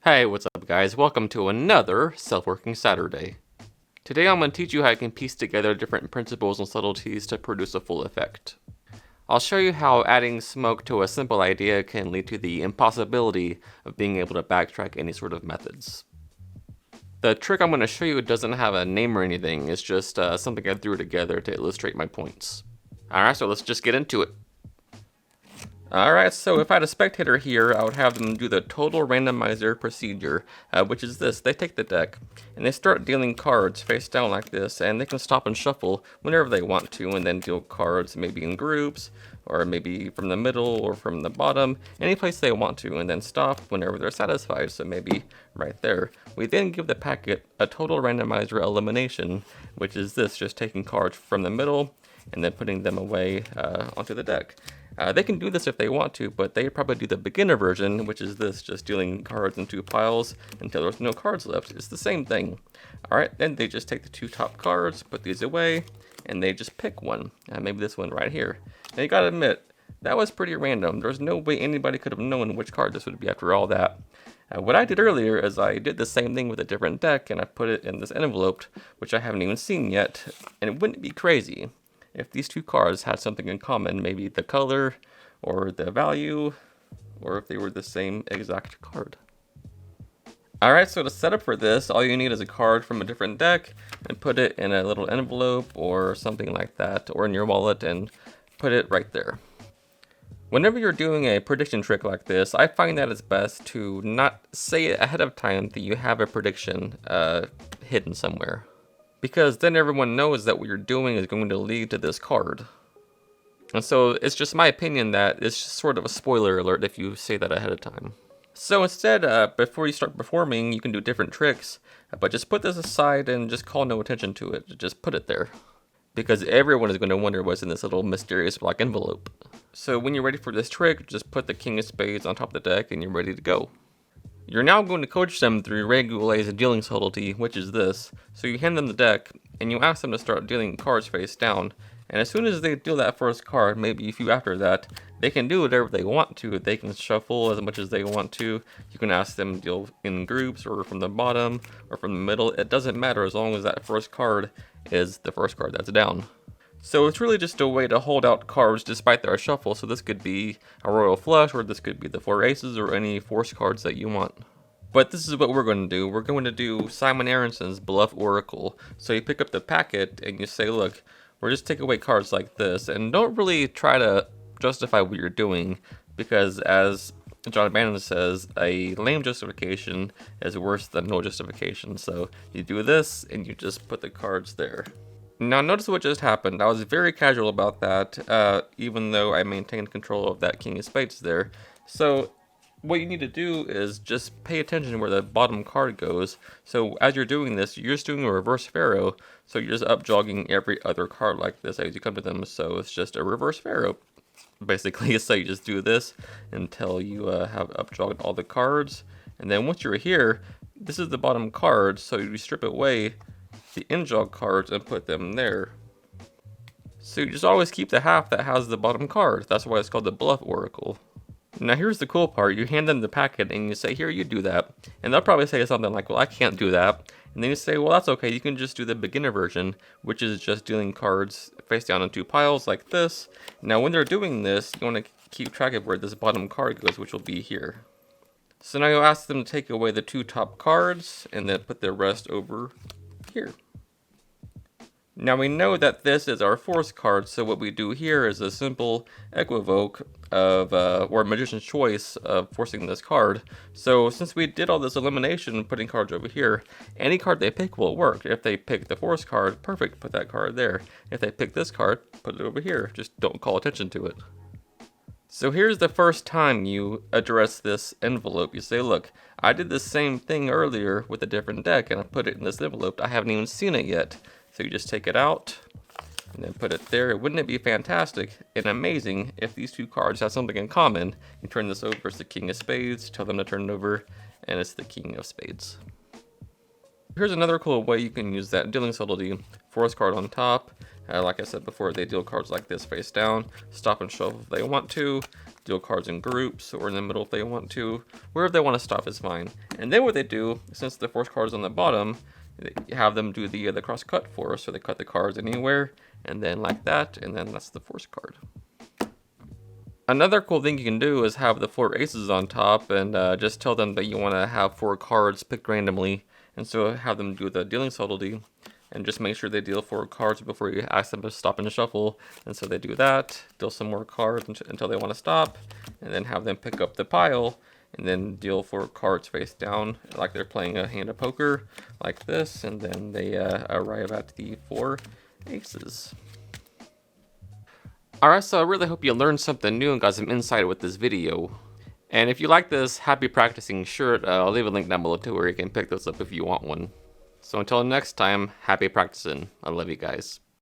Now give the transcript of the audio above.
Hey, what's up guys? Welcome to another Self-Working Saturday. Today I'm going to teach you how you can piece together different principles and subtleties to produce a full effect. I'll show you how adding smoke to a simple idea can lead to the impossibility of being able to backtrack any sort of methods. The trick I'm going to show you doesn't have a name or anything, it's just something I threw together to illustrate my points. Alright, so let's just get into it. Alright, so if I had a spectator here, I would have them do the total randomizer procedure, which is this. They take the deck, and they start dealing cards face down like this, and they can stop and shuffle whenever they want to, and then deal cards maybe in groups, or maybe from the middle, or from the bottom, any place they want to, and then stop whenever they're satisfied, so maybe right there. We then give the packet a total randomizer elimination, which is this, just taking cards from the middle, and then putting them away onto the deck. They can do this if they want to, but they probably do the beginner version, which is this, just dealing cards in two piles until there's no cards left. It's the same thing. Alright, then they just take the two top cards, put these away, and they just pick one. Maybe this one right here. Now you gotta admit, that was pretty random. There's no way anybody could have known which card this would be after all that. What I did earlier is I did the same thing with a different deck, and I put it in this envelope, which I haven't even seen yet, and it wouldn't be crazy if these two cards had something in common, maybe the color, or the value, or if they were the same exact card. Alright, so to set up for this, all you need is a card from a different deck, and put it in a little envelope, or something like that, or in your wallet, and put it right there. Whenever you're doing a prediction trick like this, I find that it's best to not say ahead of time that you have a prediction hidden somewhere, because then everyone knows that what you're doing is going to lead to this card. And so it's just my opinion that it's just sort of a spoiler alert if you say that ahead of time. So instead, before you start performing, you can do different tricks, but just put this aside and just call no attention to it. Just put it there, because everyone is going to wonder what's in this little mysterious black envelope. So when you're ready for this trick, just put the king of spades on top of the deck and you're ready to go. You're now going to coach them through Ray Goulet's dealing subtlety, which is this. So you hand them the deck, and you ask them to start dealing cards face down, and as soon as they deal that first card, maybe a few after that, they can do whatever they want to. They can shuffle as much as they want to. You can ask them to deal in groups, or from the bottom, or from the middle. It doesn't matter as long as that first card is the first card that's down. So it's really just a way to hold out cards despite their shuffle. So this could be a royal flush, or this could be the four aces, or any force cards that you want. But this is what we're going to do. We're going to do Simon Aronson's Bluff Oracle. So you pick up the packet and you say, look, we're just taking away cards like this, and don't really try to justify what you're doing, because as John Bannon says, a lame justification is worse than no justification. So you do this and you just put the cards there. Now notice what just happened. I was very casual about that, even though I maintained control of that king of spades there. So what you need to do is just pay attention where the bottom card goes. So as you're doing this, you're just doing a reverse pharaoh. So you're just up jogging every other card like this as you come to them. So it's just a reverse pharaoh, basically. So you just do this until you have up jogged all the cards. And then once you're here, this is the bottom card. So you strip away the in jog cards and put them there. So you just always keep the half that has the bottom card. That's why it's called the Bluff Oracle. Now here's the cool part. You hand them the packet and you say, here, you do that. And they'll probably say something like, well, I can't do that. And then you say, well, that's okay. You can just do the beginner version, which is just dealing cards face down in two piles like this. Now when they're doing this, you want to keep track of where this bottom card goes, which will be here. So now you'll ask them to take away the two top cards and then put the rest over here. Now we know that this is our force card, so what we do here is a simple equivoke of, or Magician's Choice of forcing this card. So since we did all this elimination, putting cards over here, any card they pick will work. If they pick the force card, perfect, put that card there. If they pick this card, put it over here. Just don't call attention to it. So here's the first time you address this envelope. You say, look, I did the same thing earlier with a different deck, and I put it in this envelope. I haven't even seen it yet. So you just take it out and then put it there. Wouldn't it be fantastic and amazing if these two cards have something in common? You turn this over, it's the king of spades, tell them to turn it over, and it's the king of spades. Here's another cool way you can use that dealing subtlety force card on top. Like I said before, they deal cards like this face down, stop and shuffle if they want to, deal cards in groups or in the middle if they want to. Wherever they want to stop is fine. And then what they do, since the force card is on the bottom, you have them do the cross cut for us, so they cut the cards anywhere, and then like that, and then that's the force card. Another cool thing you can do is have the 4 aces on top, and just tell them that you want to have 4 cards picked randomly, and so have them do the dealing subtlety, and just make sure they deal 4 cards before you ask them to stop and shuffle. And so they do that, deal some more cards until they want to stop, and then have them pick up the pile, and then deal 4 cards face down, like they're playing a hand of poker, like this, and then they arrive at the 4 aces. Alright, so I really hope you learned something new and got some insight with this video. And if you like this Happy Practicing shirt, I'll leave a link down below too where you can pick those up if you want one. So until next time, happy practicing. I love you guys.